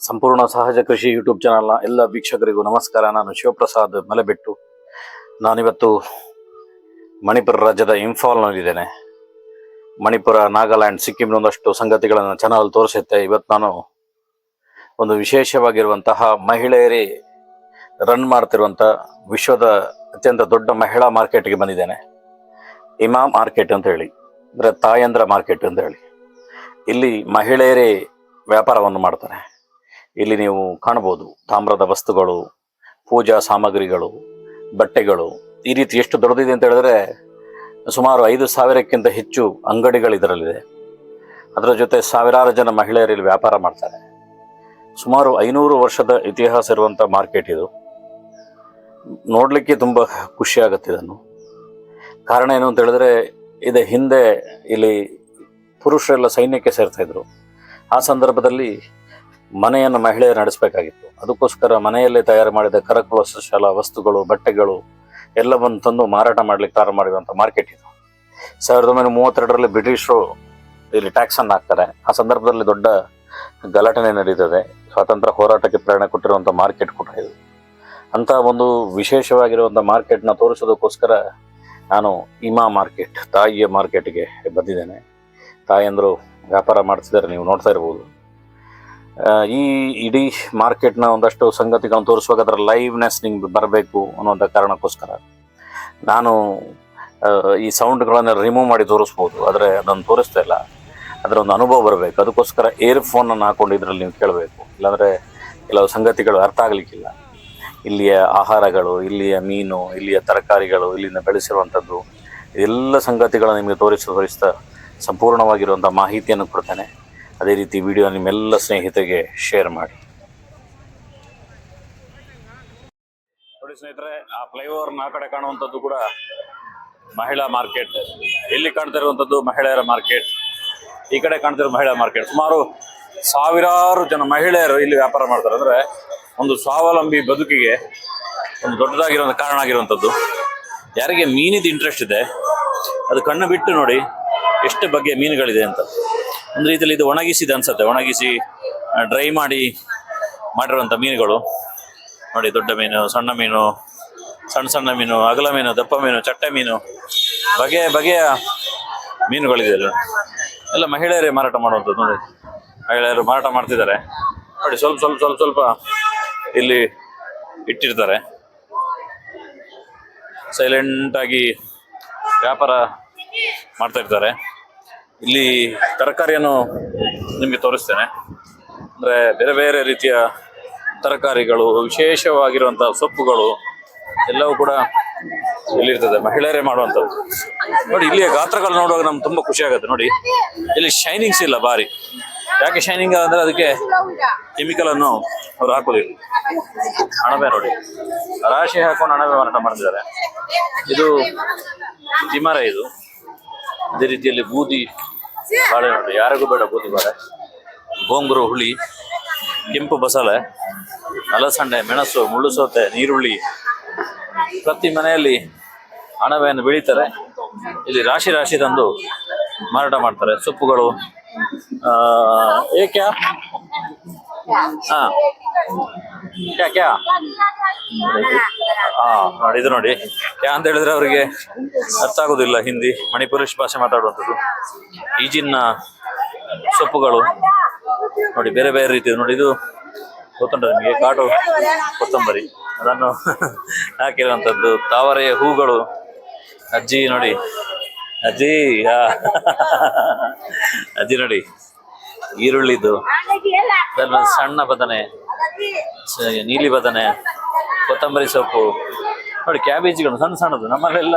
ಸಂಪೂರ್ಣ ಸಹಜ ಕೃಷಿ ಯೂಟ್ಯೂಬ್ ಚಾನಲ್ನ ಎಲ್ಲ ವೀಕ್ಷಕರಿಗೂ ನಮಸ್ಕಾರ. ನಾನು ಶಿವಪ್ರಸಾದ್ ಮಲೆಬೆಟ್ಟು. ನಾನಿವತ್ತು ಮಣಿಪುರ ರಾಜ್ಯದ ಇಂಫಾಲ್ನಲ್ಲಿದ್ದೇನೆ. ಮಣಿಪುರ, ನಾಗಾಲ್ಯಾಂಡ್, ಸಿಕ್ಕಿಂನ ಒಂದಷ್ಟು ಸಂಗತಿಗಳನ್ನು ಚಾನಲ್ ತೋರಿಸುತ್ತೆ. ಇವತ್ತು ನಾನು ಒಂದು ವಿಶೇಷವಾಗಿರುವಂತಹ ಮಹಿಳೆಯರೇ ರನ್ ಮಾಡ್ತಿರುವಂಥ ವಿಶ್ವದ ಅತ್ಯಂತ ದೊಡ್ಡ ಮಹಿಳಾ ಮಾರ್ಕೆಟ್ಗೆ ಬಂದಿದ್ದೇನೆ. ಇಮಾ ಮಾರ್ಕೆಟ್ ಅಂತ ಹೇಳಿ, ಅಂದರೆ ತಾಯಂದ್ರ ಮಾರ್ಕೆಟ್ ಅಂತ ಹೇಳಿ. ಇಲ್ಲಿ ಮಹಿಳೆಯರೇ ವ್ಯಾಪಾರವನ್ನು ಮಾಡ್ತಾರೆ. ಇಲ್ಲಿ ನೀವು ಕಾಣ್ಬೋದು ತಾಮ್ರದ ವಸ್ತುಗಳು, ಪೂಜಾ ಸಾಮಗ್ರಿಗಳು, ಬಟ್ಟೆಗಳು, ಈ ರೀತಿ ಎಷ್ಟು ದೊಡ್ಡದಿದೆ ಅಂತ ಹೇಳಿದ್ರೆ ಸುಮಾರು 5,000ಕ್ಕಿಂತ ಹೆಚ್ಚು ಅಂಗಡಿಗಳು ಇದರಲ್ಲಿದೆ. ಅದರ ಜೊತೆ ಸಾವಿರಾರು ಜನ ಮಹಿಳೆಯರು ಇಲ್ಲಿ ವ್ಯಾಪಾರ ಮಾಡ್ತಾರೆ. ಸುಮಾರು 500 ವರ್ಷದ ಇತಿಹಾಸ ಇರುವಂಥ ಮಾರ್ಕೆಟ್ ಇದು. ನೋಡಲಿಕ್ಕೆ ತುಂಬ ಖುಷಿಯಾಗುತ್ತೆ ಇದನ್ನು. ಕಾರಣ ಏನು ಅಂತ ಹೇಳಿದ್ರೆ, ಇದು ಹಿಂದೆ ಇಲ್ಲಿ ಪುರುಷರೆಲ್ಲ ಸೈನ್ಯಕ್ಕೆ ಸೇರ್ತಾ ಇದ್ರು. ಆ ಸಂದರ್ಭದಲ್ಲಿ ಮನೆಯನ್ನು ಮಹಿಳೆಯರು ನಡೆಸಬೇಕಾಗಿತ್ತು. ಅದಕ್ಕೋಸ್ಕರ ಮನೆಯಲ್ಲೇ ತಯಾರು ಮಾಡಿದ ಕರಕುಶಲ ವಸ್ತುಗಳು, ಬಟ್ಟೆಗಳು ಎಲ್ಲವನ್ನು ತಂದು ಮಾರಾಟ ಮಾಡಲಿಕ್ಕೆ ಪ್ರಾರಂಭ ಮಾಡಿರುವಂಥ ಮಾರ್ಕೆಟ್ ಇದು. 1932ರಲ್ಲಿ ಬ್ರಿಟಿಷರು ಇಲ್ಲಿ ಟ್ಯಾಕ್ಸನ್ನು ಹಾಕ್ತಾರೆ. ಆ ಸಂದರ್ಭದಲ್ಲಿ ದೊಡ್ಡ ಗಲಾಟೆ ನಡೀತದೆ. ಸ್ವಾತಂತ್ರ್ಯ ಹೋರಾಟಕ್ಕೆ ಪ್ರೇರಣೆ ಕೊಟ್ಟಿರುವಂಥ ಮಾರ್ಕೆಟ್ ಕೂಡ ಇದು. ಅಂಥ ಒಂದು ವಿಶೇಷವಾಗಿರುವಂಥ ಮಾರ್ಕೆಟ್ನ ತೋರಿಸೋದಕ್ಕೋಸ್ಕರ ನಾನು ಇಮಾ ಮಾರ್ಕೆಟ್, ತಾಯಿಯ ಮಾರ್ಕೆಟ್ಗೆ ಬಂದಿದ್ದೇನೆ. ತಾಯಂದರು ವ್ಯಾಪಾರ ಮಾಡ್ತಿದ್ದಾರೆ, ನೀವು ನೋಡ್ತಾ ಇರ್ಬೋದು. ಈ ಇಡೀ ಮಾರ್ಕೆಟ್ನ ಒಂದಷ್ಟು ಸಂಗತಿಗಳನ್ನು ತೋರಿಸುವಾಗ ಅದರ ಲೈವ್ನೆಸ್ ನಿಮ್ಗೆ ಬರಬೇಕು ಅನ್ನೋಂಥ ಕಾರಣಕ್ಕೋಸ್ಕರ ನಾನು ಈ ಸೌಂಡ್ಗಳನ್ನು ರಿಮೂವ್ ಮಾಡಿ ತೋರಿಸ್ಬೋದು, ಆದರೆ ಅದನ್ನು ತೋರಿಸ್ತಾ ಇಲ್ಲ. ಅದರ ಒಂದು ಅನುಭವ ಬರಬೇಕು. ಅದಕ್ಕೋಸ್ಕರ ಇಯರ್ಫೋನನ್ನು ಹಾಕೊಂಡು ಇದರಲ್ಲಿ ನೀವು ಕೇಳಬೇಕು, ಇಲ್ಲಾಂದರೆ ಕೆಲವು ಸಂಗತಿಗಳು ಅರ್ಥ ಆಗಲಿಕ್ಕಿಲ್ಲ. ಇಲ್ಲಿಯ ಆಹಾರಗಳು, ಇಲ್ಲಿಯ ಮೀನು, ಇಲ್ಲಿಯ ತರಕಾರಿಗಳು, ಇಲ್ಲಿಂದ ಬೆಳೆಸಿರುವಂಥದ್ದು, ಎಲ್ಲ ಸಂಗತಿಗಳನ್ನು ನಿಮಗೆ ತೋರಿಸ್ತಾ ಸಂಪೂರ್ಣವಾಗಿರುವಂಥ ಮಾಹಿತಿಯನ್ನು ಕೊಡ್ತೇನೆ. ಅದೇ ರೀತಿ ವಿಡಿಯೋ ನಿಮ್ಮೆಲ್ಲ ಸ್ನೇಹಿತರಿಗೆ ಶೇರ್ ಮಾಡಿ. ನೋಡಿ ಸ್ನೇಹಿತರೆ, ಆ ಫ್ಲೈಓವರ್ನ ಆ ಕಡೆ ಕಾಣುವಂಥದ್ದು ಕೂಡ ಮಹಿಳಾ ಮಾರ್ಕೆಟ್. ಇಲ್ಲಿ ಕಾಣ್ತಿರುವಂಥದ್ದು ಮಹಿಳೆಯರ ಮಾರ್ಕೆಟ್, ಈ ಕಡೆ ಕಾಣ್ತಿರೋ ಮಹಿಳಾ ಮಾರ್ಕೆಟ್. ಸುಮಾರು ಸಾವಿರಾರು ಜನ ಮಹಿಳೆಯರು ಇಲ್ಲಿ ವ್ಯಾಪಾರ ಮಾಡ್ತಾರೆ. ಅಂದರೆ ಒಂದು ಸ್ವಾವಲಂಬಿ ಬದುಕಿಗೆ ಒಂದು ದೊಡ್ಡದಾಗಿರೋ ಕಾರಣ ಆಗಿರುವಂಥದ್ದು. ಯಾರಿಗೆ ಮೀನಿದ ಇಂಟ್ರೆಸ್ಟ್ ಇದೆ ಅದು ಕಣ್ಣು ಬಿಟ್ಟು ನೋಡಿ ಎಷ್ಟು ಬಗೆಯ ಮೀನುಗಳಿದೆ ಅಂತ. ಒಂದು ರೀತಿಯಲ್ಲಿ ಇದು ಒಣಗಿಸಿದೆ ಅನ್ಸುತ್ತೆ, ಒಣಗಿಸಿ ಡ್ರೈ ಮಾಡಿರುವಂಥ ಮೀನುಗಳು ನೋಡಿ. ದೊಡ್ಡ ಮೀನು, ಸಣ್ಣ ಮೀನು, ಸಣ್ಣ ಮೀನು, ಅಗಲ ಮೀನು, ದಪ್ಪ ಮೀನು, ಚಟ್ಟೆ ಮೀನು, ಬಗೆಯ ಮೀನುಗಳಿದೆ. ಎಲ್ಲ ಮಹಿಳೆಯರೇ ಮಾರಾಟ ಮಾಡುವಂಥದ್ದು ನೋಡಿ. ಮಹಿಳೆಯರು ಮಾರಾಟ ಮಾಡ್ತಿದ್ದಾರೆ ನೋಡಿ. ಸ್ವಲ್ಪ ಇಲ್ಲಿ ಇಟ್ಟಿರ್ತಾರೆ. ಸೈಲೆಂಟಾಗಿ ವ್ಯಾಪಾರ ಮಾಡ್ತಾ ಇರ್ತಾರೆ. ಇಲ್ಲಿ ತರಕಾರಿಯನ್ನು ನಿಮಗೆ ತೋರಿಸ್ತೇನೆ. ಅಂದರೆ ಬೇರೆ ಬೇರೆ ರೀತಿಯ ತರಕಾರಿಗಳು, ವಿಶೇಷವಾಗಿರುವಂಥ ಸೊಪ್ಪುಗಳು ಎಲ್ಲವೂ ಕೂಡ ಇಲ್ಲಿರ್ತದೆ. ಮಹಿಳೆಯರೇ ಮಾಡುವಂಥದ್ದು ನೋಡಿ. ಇಲ್ಲಿಯ ಗಾತ್ರಗಳು ನೋಡುವಾಗ ನಮ್ಗೆ ತುಂಬ ಖುಷಿ ಆಗುತ್ತೆ ನೋಡಿ. ಇಲ್ಲಿ ಶೈನಿಂಗ್ಸ್ ಇಲ್ಲ ಭಾರಿ. ಯಾಕೆ ಶೈನಿಂಗ್ ಅಂದರೆ ಅದಕ್ಕೆ ಕೆಮಿಕಲನ್ನು ಅವರು ಹಾಕೋದಿಲ್ಲ. ಅಣಬೆ ನೋಡಿ, ರಾಶಿ ಹಾಕೊಂಡು ಅಣಬೆ ಮಾರಾಟ ಮಾಡ್ತಿದ್ದಾರೆ. ಇದು ತಿಮರ. ಇದು ಅದೇ ರೀತಿಯಲ್ಲಿ ಬೂದಿ ಬಾಳೆ ನೋಡಿ, ಯಾರಿಗೂ ಬೇಡ ಬೂದಿ ಬಾಳೆ. ಗೋಂಗೂರು ಹುಳಿ, ಕೆಂಪು ಬಸಳೆ, ಅಲಸಂಡೆ, ಮೆಣಸು, ಮುಳ್ಳು ಸೌತೆ, ನೀರುಳ್ಳಿ. ಪ್ರತಿ ಮನೆಯಲ್ಲಿ ಅಣಬೆಯನ್ನು ಬೆಳೀತಾರೆ. ಇಲ್ಲಿ ರಾಶಿ ತಂದು ಮಾರಾಟ ಮಾಡ್ತಾರೆ. ಸೊಪ್ಪುಗಳು ಏಕ್ಯಾ ಕ್ಯಾ ನೋಡಿ. ಇದು ನೋಡಿ, ಕ್ಯಾ ಅಂತ ಹೇಳಿದ್ರೆ ಅವರಿಗೆ ಅರ್ಥ ಆಗೋದಿಲ್ಲ ಹಿಂದಿ, ಮಣಿಪುರೀಶ್ ಭಾಷೆ ಮಾತಾಡುವಂಥದ್ದು. ಈಜಿನ ಸೊಪ್ಪುಗಳು ನೋಡಿ, ಬೇರೆ ಬೇರೆ ರೀತಿ ನೋಡಿ. ಇದು ಗೊತ್ತುಂಟ ನಿಮಗೆ, ಕಾಡು ಕೊತ್ತಂಬರಿ, ಅದನ್ನು ಹಾಕಿರುವಂಥದ್ದು. ತಾವರೆಯ ಹೂಗಳು. ಅಜ್ಜಿ ನೋಡಿ, ಅಜ್ಜಿ ನೋಡಿ, ಈರುಳ್ಳಿದು, ಸಣ್ಣ ಬದನೆ, ನೀಲಿ ಬದನೆ, ಕೊತ್ತಂಬರಿ ಸೊಪ್ಪು ನೋಡಿ, ಕ್ಯಾಬೇಜ್ಗಳು ಸಣ್ಣದು. ನಮ್ಮಲ್ಲೆಲ್ಲ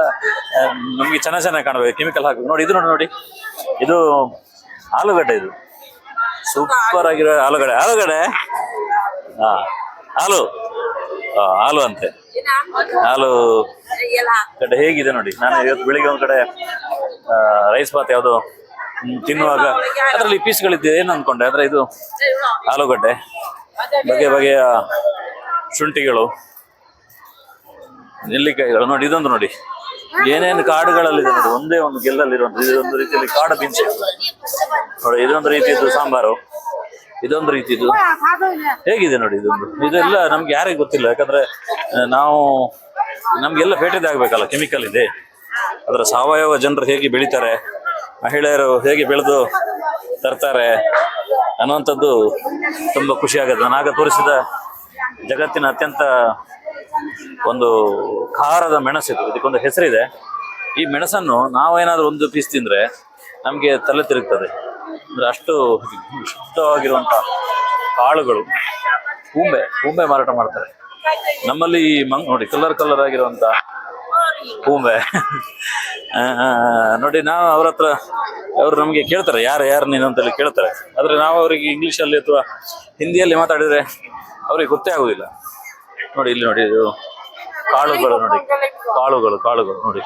ನಮಗೆ ಚೆನ್ನಾಗಿ ಕಾಣಬೇಕು, ಕೆಮಿಕಲ್ ಹಾಕಬೇಕು ನೋಡಿ. ಇದು ನೋಡಿ, ಇದು ಆಲೂಗಡ್ಡೆ. ಇದು ಸೂಪರ್ ಆಗಿರೋ ಆಲೂಗಡ್ಡೆ. ಹಾಲು ಅಂತೆ, ಆಲೂಗಡ್ಡೆ ಹೇಗಿದೆ ನೋಡಿ. ನಾನು ಇವತ್ತು ಬೆಳಿಗ್ಗೆ ಒಂದು ಕಡೆ ರೈಸ್ ಬಾತ್ ಯಾವುದೋ ತಿನ್ನುವಾಗ ಅದರಲ್ಲಿ ಪೀಸ್ಗಳಿದ್ದೆ ಏನು ಅಂದ್ಕೊಂಡೆ, ಆದರೆ ಇದು ಆಲೂಗಡ್ಡೆ. ಬಗೆಯ ಶುಂಠಿಗಳು, ನೆಲ್ಲಿಕಾಯಿಗಳು ನೋಡಿ. ಇದೊಂದು ನೋಡಿ, ಏನೇನು ಕಾಡುಗಳಲ್ಲಿದೆ ನೋಡಿ. ಒಂದೇ ಒಂದು ಗೆಲ್ಲಲ್ಲಿರುವಂಥದ್ದು. ಇದೊಂದು ರೀತಿಯಲ್ಲಿ ಕಾಡು ಬೀನ್ಸ್ ನೋಡಿ. ಇದೊಂದು ರೀತಿಯದ್ದು ಸಾಂಬಾರು. ಇದೊಂದು ರೀತಿ. ಇದು ಹೇಗಿದೆ ನೋಡಿ, ಇದೆಲ್ಲ ನಮ್ಗೆ ಯಾರಿಗೆ ಗೊತ್ತಿಲ್ಲ. ಯಾಕಂದ್ರೆ ನಾವು ನಮ್ಗೆಲ್ಲ ಪೇಟೆದೇ ಆಗ್ಬೇಕಲ್ಲ. ಕೆಮಿಕಲ್ ಇದೆ. ಅದರ ಸಾವಯವ ಜನರು ಹೇಗೆ ಬೆಳಿತಾರೆ, ಮಹಿಳೆಯರು ಹೇಗೆ ಬೆಳೆದು ತರ್ತಾರೆ ಅನ್ನುವಂಥದ್ದು ತುಂಬ ಖುಷಿ ಆಗುತ್ತೆ. ನಾನಾಗ ತೋರಿಸಿದ ಜಗತ್ತಿನ ಅತ್ಯಂತ ಒಂದು ಖಾರದ ಮೆಣಸಿದು, ಇದಕ್ಕೊಂದು ಹೆಸರಿದೆ. ಈ ಮೆಣಸನ್ನು ನಾವೇನಾದ್ರೂ ಒಂದು ಪೀಸ್ ತಿಂದ್ರೆ ನಮಗೆ ತಲೆ ತಿರುಗ್ತದೆ. ಅಂದ್ರೆ ಅಷ್ಟು ಶುದ್ಧವಾಗಿರುವಂತ ಕಾಳುಗಳು. ಹೂಂಬೆ ಮಾರಾಟ ಮಾಡ್ತಾರೆ ನಮ್ಮಲ್ಲಿ. ನೋಡಿ, ಕಲರ್ ಆಗಿರುವಂತ ಹೂಂಬೆ. ನೋಡಿ, ನಾವು ಅವ್ರ ಹತ್ರ ಅವ್ರು ನಮಗೆ ಕೇಳ್ತಾರೆ, ಯಾರು ನೀನು ಅಂತೇಳಿ ಕೇಳ್ತಾರೆ. ಆದ್ರೆ ನಾವು ಅವರಿಗೆ ಇಂಗ್ಲೀಷಲ್ಲಿ ಅಥವಾ ಹಿಂದಿಯಲ್ಲಿ ಮಾತಾಡಿದ್ರೆ ಅವ್ರಿಗೆ ಗೊತ್ತೇ ಆಗುದಿಲ್ಲ. ನೋಡಿ, ಇಲ್ಲಿ ನೋಡಿ, ಇದು ಕಾಳುಗಳು ನೋಡಿ, ಕಾಳುಗಳು ನೋಡಿ.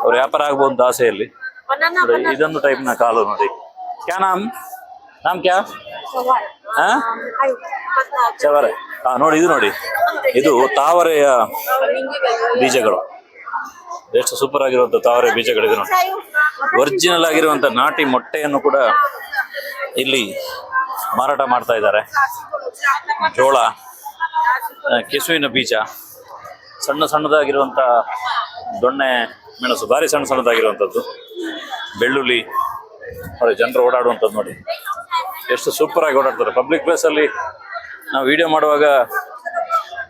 ಅವ್ರು ವ್ಯಾಪಾರ ಆಗ್ಬೋದು ಆಸೆಯಲ್ಲಿ. ನೋಡಿ, ಇದೊಂದು ಟೈಪ್ನ ಕಾಳು ನೋಡಿ. ಕ್ಯಾ ನಾಮ್ ಕ್ಯಾ? ಚವರೆ. ನೋಡಿ, ಇದು ನೋಡಿ, ಇದು ತಾವರೆಯ ಬೀಜಗಳು. ಎಷ್ಟು ಸೂಪರ್ ಆಗಿರುವಂತ ತಾವರೆ ಬೀಜಗಳಿದೆ ನೋಡಿ. ಒರಿಜಿನಲ್ ಆಗಿರುವಂತ ನಾಟಿ ಮೊಟ್ಟೆಯನ್ನು ಕೂಡ ಇಲ್ಲಿ ಮಾರಾಟ ಮಾಡ್ತಾ ಇದ್ದಾರೆ. ಜೋಳ, ಕೆಸುವಿನ ಬೀಜ, ಸಣ್ಣದಾಗಿರುವಂತ ದೊಣ್ಣೆ ಮೆಣಸು, ಭಾರಿ ಸಣ್ಣದಾಗಿರುವಂಥದ್ದು, ಬೆಳ್ಳುಳ್ಳಿ. ನೋಡಿ, ಜನರು ಓಡಾಡುವಂಥದ್ದು ನೋಡಿ, ಎಷ್ಟು ಸೂಪರ್ ಆಗಿ ಓಡಾಡ್ತಾರೆ. ಪಬ್ಲಿಕ್ ಪ್ಲೇಸ್ ಅಲ್ಲಿ ನಾವು ವಿಡಿಯೋ ಮಾಡುವಾಗ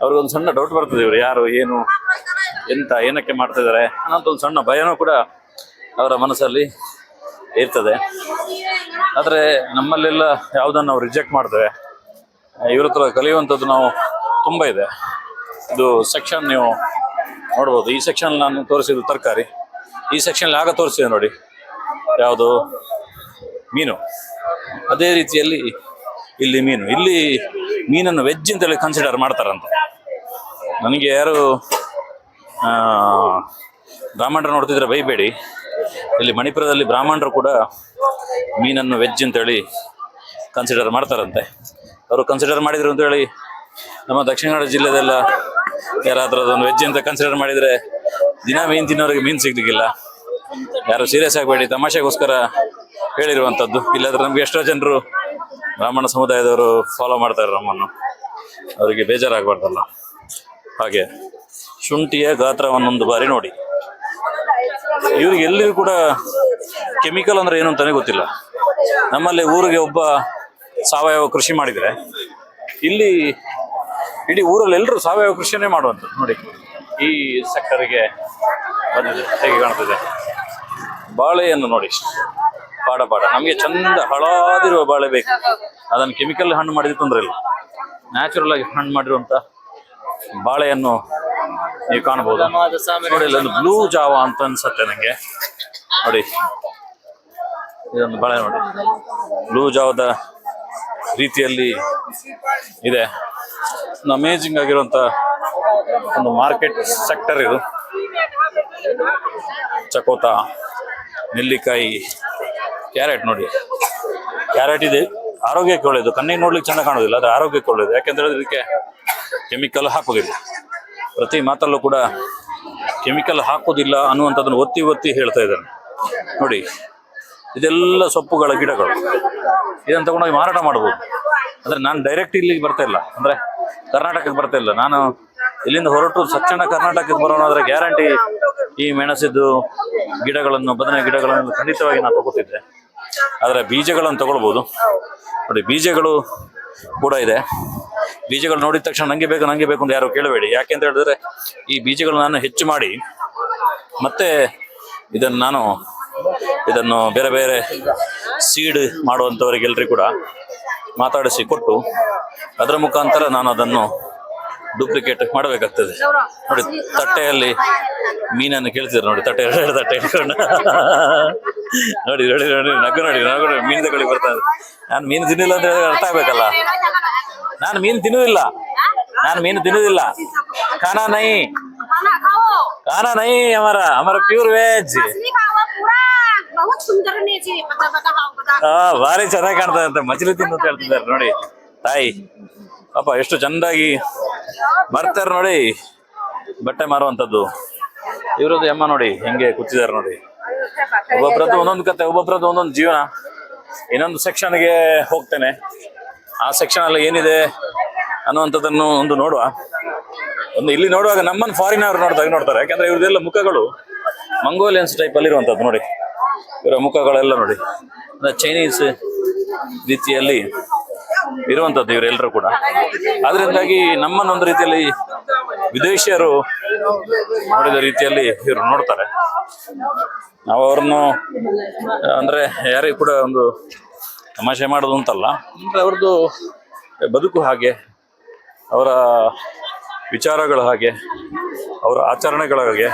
ಅವ್ರಿಗೊಂದು ಸಣ್ಣ ಡೌಟ್ ಬರ್ತದೆ, ಇವರು ಯಾರು, ಏನು, ಏನಕ್ಕೆ ಮಾಡ್ತಾ ಇದ್ದಾರೆ ಅನ್ನೋಂಥ ಒಂದು ಸಣ್ಣ ಭಯನೂ ಕೂಡ ಅವರ ಮನಸ್ಸಲ್ಲಿ ಇರ್ತದೆ. ಆದರೆ ನಮ್ಮಲ್ಲೆಲ್ಲ ಯಾವುದನ್ನು ನಾವು ರಿಜೆಕ್ಟ್ ಮಾಡ್ತೇವೆ. ಇವ್ರ ಹತ್ರ ಕಲಿಯುವಂಥದ್ದು ನಾವು ತುಂಬ ಇದೆ. ಇದು ಸೆಕ್ಷನ್ ನೀವು ನೋಡ್ಬೋದು. ಈ ಸೆಕ್ಷನ್ ನಾನು ತೋರಿಸಿದ್ದು ತರಕಾರಿ, ಈ ಸೆಕ್ಷನ್ ಆಗ ತೋರಿಸಿದೆ ನೋಡಿ ಯಾವುದು ಮೀನು. ಅದೇ ರೀತಿಯಲ್ಲಿ ಇಲ್ಲಿ ಮೀನು. ಇಲ್ಲಿ ಮೀನನ್ನು ವೆಜ್ ಅಂತೇಳಿ ಕನ್ಸಿಡರ್ ಮಾಡ್ತಾರಂತೆ. ನನಗೆ ಯಾರು ಬ್ರಾಹ್ಮಣರು ನೋಡ್ತಿದ್ರೆ ಬೈಬೇಡಿ. ಇಲ್ಲಿ ಮಣಿಪುರದಲ್ಲಿ ಬ್ರಾಹ್ಮಣರು ಕೂಡ ಮೀನನ್ನು ವೆಜ್ ಅಂತೇಳಿ ಕನ್ಸಿಡರ್ ಮಾಡ್ತಾರಂತೆ. ಅವರು ಕನ್ಸಿಡರ್ ಮಾಡಿದ್ರು ಅಂತೇಳಿ ನಮ್ಮ ದಕ್ಷಿಣ ಕನ್ನಡ ಜಿಲ್ಲೆದೆಲ್ಲ ಯಾರಾದ್ರೂ ಅದನ್ನು ವೆಜ್ ಅಂತ ಕನ್ಸಿಡರ್ ಮಾಡಿದರೆ ದಿನ ಮೀನು ತಿನ್ನೋರಿಗೆ ಮೀನು ಸಿಗ್ಲಿಕ್ಕಿಲ್ಲ. ಯಾರು ಸೀರಿಯಸ್ ಆಗಬೇಡಿ, ತಮಾಷೆಗೋಸ್ಕರ ಹೇಳಿರುವಂಥದ್ದು. ಇಲ್ಲಾಂದ್ರೆ ನಮ್ಗೆ ಎಷ್ಟೋ ಜನರು ಬ್ರಾಹ್ಮಣ ಸಮುದಾಯದವರು ಫಾಲೋ ಮಾಡ್ತಾರೆ ನಮ್ಮನ್ನು, ಅವರಿಗೆ ಬೇಜಾರಾಗಬಾರ್ದಲ್ಲ. ಹಾಗೆ ಶುಂಠಿಯ ಗಾತ್ರವನ್ನೊಂದು ಬಾರಿ ನೋಡಿ. ಇವ್ರಿಗೆ ಎಲ್ಲಿಯೂ ಕೂಡ ಕೆಮಿಕಲ್ ಅಂದ್ರೆ ಏನು ಅಂತಾನೆ ಗೊತ್ತಿಲ್ಲ. ನಮ್ಮಲ್ಲಿ ಊರಿಗೆ ಒಬ್ಬ ಸಾವಯವ ಕೃಷಿ ಮಾಡಿದರೆ ಇಲ್ಲಿ ಇಡೀ ಊರಲ್ಲಿ ಎಲ್ಲರೂ ಸಾವಯವ ಕೃಷಿಯನ್ನೇ ಮಾಡುವಂಥದ್ದು. ನೋಡಿ, ಈ ಸೆಕ್ಟರ್ಗೆ ಬಂದಿದೆ, ಹೇಗೆ ಕಾಣ್ತಿದೆ. ಬಾಳೆಯನ್ನು ನೋಡಿ, ಪಾಡ ನಮಗೆ ಚಂದ ಹಳಾದಿರುವ ಬಾಳೆ ಬೇಕು. ಅದನ್ನು ಕೆಮಿಕಲ್ ಹಣ್ಣು ಮಾಡಿದ್ರೆ ತೊಂದರೆ ಇಲ್ಲ. ನ್ಯಾಚುರಲ್ ಆಗಿ ಹಣ್ಣು ಮಾಡಿರುವಂತ ಬಾಳೆಯನ್ನು ನೀವು ಕಾಣಬಹುದು. ನೋಡಿ, ಇಲ್ಲೊಂದು ಬ್ಲೂ ಜಾವ ಅಂತ ಅನ್ಸುತ್ತೆ ನಂಗೆ. ನೋಡಿ, ಇದೊಂದು ಬಾಳೆ ನೋಡಿ, ಬ್ಲೂ ಜಾವದ ರೀತಿಯಲ್ಲಿ ಇದೆ. ಒಂದು ಅಮೇಜಿಂಗ್ ಆಗಿರುವಂತ ಒಂದು ಮಾರ್ಕೆಟ್ ಸೆಕ್ಟರ್ ಇದು. ಚಕೋತ, ನೆಲ್ಲಿಕಾಯಿ, ಕ್ಯಾರೆಟ್ ನೋಡಿ. ಕ್ಯಾರೆಟ್ ಇದೆ, ಆರೋಗ್ಯಕ್ಕೆ ಒಳ್ಳೆಯದು. ಕಣ್ಣಿಗೆ ನೋಡ್ಲಿಕ್ಕೆ ಚೆನ್ನಾಗಿ ಕಾಣೋದಿಲ್ಲ, ಆದರೆ ಆರೋಗ್ಯಕ್ಕೆ ಒಳ್ಳೆಯದು. ಯಾಕೆಂದ್ರೆ ಇದಕ್ಕೆ ಕೆಮಿಕಲ್ ಹಾಕೋದಿಲ್ಲ. ಪ್ರತಿ ಮಾತಲ್ಲೂ ಕೂಡ ಕೆಮಿಕಲ್ ಹಾಕೋದಿಲ್ಲ ಅನ್ನುವಂಥದ್ದನ್ನು ಒತ್ತಿ ಹೇಳ್ತಾ ಇದ್ದಾರೆ. ನೋಡಿ, ಇದೆಲ್ಲ ಸೊಪ್ಪುಗಳ ಗಿಡಗಳು. ಇದನ್ನು ತಗೊಂಡೋಗಿ ಮಾರಾಟ ಮಾಡ್ಬೋದು. ಅಂದ್ರೆ ನಾನು ಡೈರೆಕ್ಟ್ ಇಲ್ಲಿಗೆ ಬರ್ತಾ ಇಲ್ಲ, ಅಂದ್ರೆ ಕರ್ನಾಟಕಕ್ಕೆ ಬರ್ತಾ ಇಲ್ಲ. ನಾನು ಇಲ್ಲಿಂದ ಹೊರಟು ತಕ್ಷಣ ಕರ್ನಾಟಕಕ್ಕೆ ಬರೋಣಾದ್ರೆ ಗ್ಯಾರಂಟಿ ಈ ಮೆಣಸಿದ್ದು ಗಿಡಗಳನ್ನು, ಬದನೆ ಗಿಡಗಳನ್ನು ಖಂಡಿತವಾಗಿ ನಾನು ತಗೋತಿದ್ದೆ. ಆದರೆ ಬೀಜಗಳನ್ನು ತಗೊಳ್ಬೋದು. ನೋಡಿ, ಬೀಜಗಳು ಕೂಡ ಇದೆ. ಬೀಜಗಳು ನೋಡಿದ ತಕ್ಷಣ ನಂಗೆ ಬೇಕು ಅಂತ ಯಾರು ಕೇಳಬೇಡಿ. ಯಾಕೆ ಅಂತ ಹೇಳಿದ್ರೆ ಈ ಬೀಜಗಳು ನಾನು ಹೆಚ್ಚು ಮಾಡಿ ಮತ್ತೆ ಇದನ್ನು ಬೇರೆ ಸೀಡ್ ಮಾಡುವಂಥವರಿಗೆಲ್ಲರಿಗೂ ಕೂಡ ಮಾತಾಡಿಸಿ ಕೊಟ್ಟು ಅದರ ಮುಖಾಂತರ ನಾನು ಅದನ್ನು ಡೂಪ್ಲಿಕೇಟ್ ಮಾಡಬೇಕಾಗ್ತದೆ. ನೋಡಿ, ತಟ್ಟೆಯಲ್ಲಿ ಮೀನನ್ನು ಕೇಳ್ತಿದ್ರು ನೋಡಿ, ತಟ್ಟೆ ಇಟ್ಕೊಂಡು ನೋಡಿ ನಗು ಮೀನು ತಗೊಳ್ಳಿ ಬರ್ತಾರೆ. ನಾನು ಮೀನು ತಿನ್ನಿಲ್ಲ ಅಂತ ಹೇಳಿದ್ರೆ ಅರ್ಥ ಆಗ್ಬೇಕಲ್ಲ. ನಾನು ಮೀನು ತಿನ್ನುವುದಿಲ್ಲ. ಖಾನಾ ನೈ ಹಮಾರ ಪ್ಯೂರ್ ವೆಜ್. ಭಾರಿ ಚೆನ್ನಾಗಿ ಕಾಣ್ತದೆ ಅಂತ ಮछली ತಿನ್ನು ಅಂತ ಹೇಳ್ತಿದ್ದಾರೆ ನೋಡಿ. ತಾಯಿ ಪಾಪ ಎಷ್ಟು ಚಂದಾಗಿ ಬರ್ತಾರೆ ನೋಡಿ ಬಟ್ಟೆ ಮಾರುವಂತದ್ದು. ಇವ್ರದ್ದು ಅಮ್ಮ ನೋಡಿ ಹೆಂಗೆ ಕೂತಿದ್ದಾರೆ ನೋಡಿ. ಒಬ್ಬೊಬ್ರದ್ದು ಒಂದೊಂದು ಕತೆ, ಒಬ್ಬೊಬ್ರದ್ದು ಒಂದೊಂದು ಜೀವನ. ಇನ್ನೊಂದು ಸೆಕ್ಷನ್ಗೆ ಹೋಗ್ತೇನೆ, ಆ ಸೆಕ್ಷನ್ ಅಲ್ಲಿ ಏನಿದೆ ಅನ್ನುವಂಥದ್ದನ್ನು ಒಂದು ನೋಡುವ. ಒಂದು ಇಲ್ಲಿ ನೋಡುವಾಗ ನಮ್ಮನ್ನು ಫಾರಿನ್ ಅವರು ನೋಡ್ತಾರೆ, ಯಾಕಂದ್ರೆ ಇವ್ರದೆಲ್ಲ ಮುಖಗಳು ಮಂಗೋಲಿಯನ್ಸ್ ಟೈಪ್ ಅಲ್ಲಿ ಇರುವಂತದ್ದು. ನೋಡಿ ಇವರ ಮುಖಗಳೆಲ್ಲ ನೋಡಿ ಚೈನೀಸ್ ರೀತಿಯಲ್ಲಿ ಇರುವಂತದ್ದು ಇವರೆಲ್ಲರೂ ಕೂಡ. ಅದರಿಂದಾಗಿ ನಮ್ಮನ್ನೊಂದು ರೀತಿಯಲ್ಲಿ ವಿದೇಶಿಯರು ನೋಡಿದ ರೀತಿಯಲ್ಲಿ ಇವರು ನೋಡ್ತಾರೆ. ನಾವು ಅವ್ರನ್ನು ಅಂದ್ರೆ ಯಾರಿಗೂ ಕೂಡ ಒಂದು ತಮಾಷೆ ಮಾಡೋದು ಅಂತಲ್ಲ, ಅಂದ್ರೆ ಅವ್ರದ್ದು ಬದುಕು ಹಾಗೆ, ಅವರ ವಿಚಾರಗಳು ಹಾಗೆ, ಅವರ ಆಚರಣೆಗಳ ಹಾಗೆ,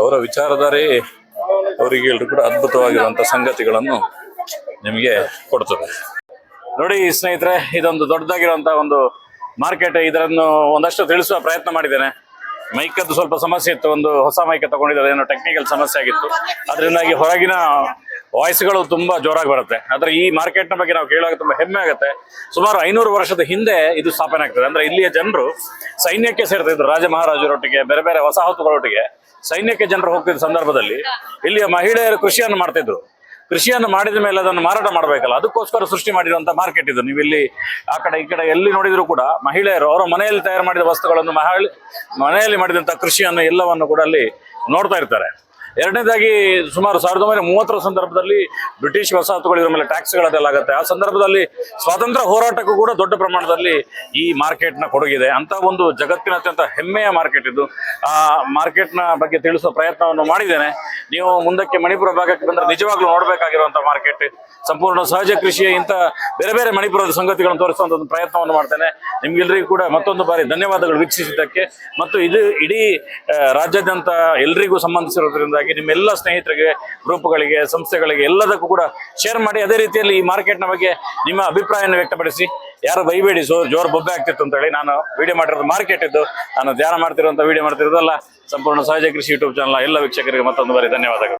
ಅವರ ವಿಚಾರಧಾರೆ ಅವರಿಗೆ ಎಲ್ಲರೂ ಕೂಡ ಅದ್ಭುತವಾಗಿರುವಂಥ ಸಂಗತಿಗಳನ್ನು ನಿಮಗೆ ಕೊಡ್ತದೆ. ನೋಡಿ ಸ್ನೇಹಿತರೆ, ಇದೊಂದು ದೊಡ್ಡದಾಗಿರುವಂಥ ಒಂದು ಮಾರ್ಕೆಟ್. ಇದನ್ನು ಒಂದಷ್ಟು ತಿಳಿಸುವ ಪ್ರಯತ್ನ ಮಾಡಿದ್ದೇನೆ. ಮೈಕದ್ದು ಸ್ವಲ್ಪ ಸಮಸ್ಯೆ ಇತ್ತು, ಒಂದು ಹೊಸ ಮೈಕ್ ತಗೊಂಡಿದ್ದು, ಏನೋ ಟೆಕ್ನಿಕಲ್ ಸಮಸ್ಯೆ ಆಗಿತ್ತು. ಅದರಿಂದಾಗಿ ಹೊರಗಿನ ವಾಯ್ಸ್ಗಳು ತುಂಬಾ ಜೋರಾಗಿ ಬರುತ್ತೆ. ಆದ್ರೆ ಈ ಮಾರ್ಕೆಟ್ನ ಬಗ್ಗೆ ನಾವು ಕೇಳುವಾಗ ತುಂಬಾ ಹೆಮ್ಮೆ ಆಗುತ್ತೆ. ಸುಮಾರು 500 ವರ್ಷದ ಹಿಂದೆ ಇದು ಸ್ಥಾಪನೆ ಆಗ್ತದೆ. ಅಂದ್ರೆ ಇಲ್ಲಿಯ ಜನರು ಸೈನ್ಯಕ್ಕೆ ಸೇರ್ತಿದ್ರು, ರಾಜ ಮಹಾರಾಜರೊಟ್ಟಿಗೆ, ಬೇರೆ ಬೇರೆ ವಸಾಹತುಗಳೊಟ್ಟಿಗೆ ಸೈನ್ಯಕ್ಕೆ ಜನರು ಹೋಗ್ತಿದ್ದ ಸಂದರ್ಭದಲ್ಲಿ ಇಲ್ಲಿಯ ಮಹಿಳೆಯರು ಕೃಷಿಯನ್ನು ಮಾಡ್ತಿದ್ರು. ಕೃಷಿಯನ್ನು ಮಾಡಿದ ಮೇಲೆ ಅದನ್ನು ಮಾರಾಟ ಮಾಡಬೇಕಲ್ಲ, ಅದಕ್ಕೋಸ್ಕರ ಸೃಷ್ಟಿ ಮಾಡಿರುವಂತ ಮಾರ್ಕೆಟ್ ಇದು. ನೀವು ಇಲ್ಲಿ ಆ ಕಡೆ ಈ ಕಡೆ ಎಲ್ಲಿ ನೋಡಿದ್ರು ಕೂಡ ಮಹಿಳೆಯರು ಅವರ ಮನೆಯಲ್ಲಿ ತಯಾರು ಮಾಡಿದ ವಸ್ತುಗಳನ್ನು, ಮನೆಯಲ್ಲಿ ಮಾಡಿದಂತ ಕೃಷಿಯನ್ನು ಎಲ್ಲವನ್ನು ಕೂಡ ಅಲ್ಲಿ ನೋಡ್ತಾ ಇರ್ತಾರೆ. ಎರಡನೇದಾಗಿ ಸುಮಾರು 1930ರ ಸಂದರ್ಭದಲ್ಲಿ ಬ್ರಿಟಿಷ್ ವಸಾಹತುಗಳು ಇದ್ರ ಮೇಲೆ ಟ್ಯಾಕ್ಸ್ಗಳದೆಲ್ಲ ಆಗುತ್ತೆ. ಆ ಸಂದರ್ಭದಲ್ಲಿ ಸ್ವಾತಂತ್ರ್ಯ ಹೋರಾಟಕ್ಕೂ ಕೂಡ ದೊಡ್ಡ ಪ್ರಮಾಣದಲ್ಲಿ ಈ ಮಾರ್ಕೆಟ್ನ ಕೊಡುಗಿದೆ. ಅಂತ ಒಂದು ಜಗತ್ತಿನ ಅತ್ಯಂತ ಹೆಮ್ಮೆಯ ಮಾರ್ಕೆಟ್ ಇದು. ಆ ಮಾರ್ಕೆಟ್ನ ಬಗ್ಗೆ ತಿಳಿಸುವ ಪ್ರಯತ್ನವನ್ನು ಮಾಡಿದ್ದೇನೆ. ನೀವು ಮುಂದಕ್ಕೆ ಮಣಿಪುರ ಭಾಗಕ್ಕೆ ಬಂದರೆ ನಿಜವಾಗ್ಲೂ ನೋಡಬೇಕಾಗಿರುವಂಥ ಮಾರ್ಕೆಟ್. ಸಂಪೂರ್ಣ ಸಹಜ ಕೃಷಿಯ ಇಂಥ ಬೇರೆ ಬೇರೆ ಮಣಿಪುರದ ಸಂಗತಿಗಳನ್ನು ತೋರಿಸುವಂಥ ಒಂದು ಪ್ರಯತ್ನವನ್ನು ಮಾಡ್ತೇನೆ. ನಿಮ್ಗೆಲ್ಲರಿಗೂ ಕೂಡ ಮತ್ತೊಂದು ಬಾರಿ ಧನ್ಯವಾದಗಳು ವೀಕ್ಷಿಸಿದ್ದಕ್ಕೆ. ಮತ್ತು ಇದು ಇಡೀ ರಾಜ್ಯಾದ್ಯಂತ ಎಲ್ರಿಗೂ ಸಂಬಂಧಿಸಿರೋದ್ರಿಂದ ನಿಮ್ಮೆಲ್ಲ ಸ್ನೇಹಿತರಿಗೆ, ಗ್ರೂಪ್ಗಳಿಗೆ, ಸಂಸ್ಥೆಗಳಿಗೆ ಎಲ್ಲದಕ್ಕೂ ಕೂಡ ಶೇರ್ ಮಾಡಿ. ಅದೇ ರೀತಿಯಲ್ಲಿ ಈ ಮಾರ್ಕೆಟ್ನ ಬಗ್ಗೆ ನಿಮ್ಮ ಅಭಿಪ್ರಾಯವನ್ನು ವ್ಯಕ್ತಪಡಿಸಿ. ಯಾರು ಬೈಬೇಡಿ, ಜೋರು ಬೊಬ್ಬೆ ಆಗ್ತಿತ್ತು ಅಂತ ಹೇಳಿ. ನಾನು ವಿಡಿಯೋ ಮಾಡಿರೋದು ಮಾರ್ಕೆಟ್ ಇದ್ದು, ನಾನು ಧ್ಯಾನ ಮಾಡ್ತಿರುವಂತ ವಿಡಿಯೋ ಮಾಡ್ತಿರೋದಲ್ಲ. ಸಂಪೂರ್ಣ ಸಹಜ ಕೃಷಿ ಯೂಟ್ಯೂಬ್ ಚಾನಲ್ ಎಲ್ಲ ವೀಕ್ಷಕರಿಗೆ ಮತ್ತೊಂದು ಬಾರಿ ಧನ್ಯವಾದಗಳು.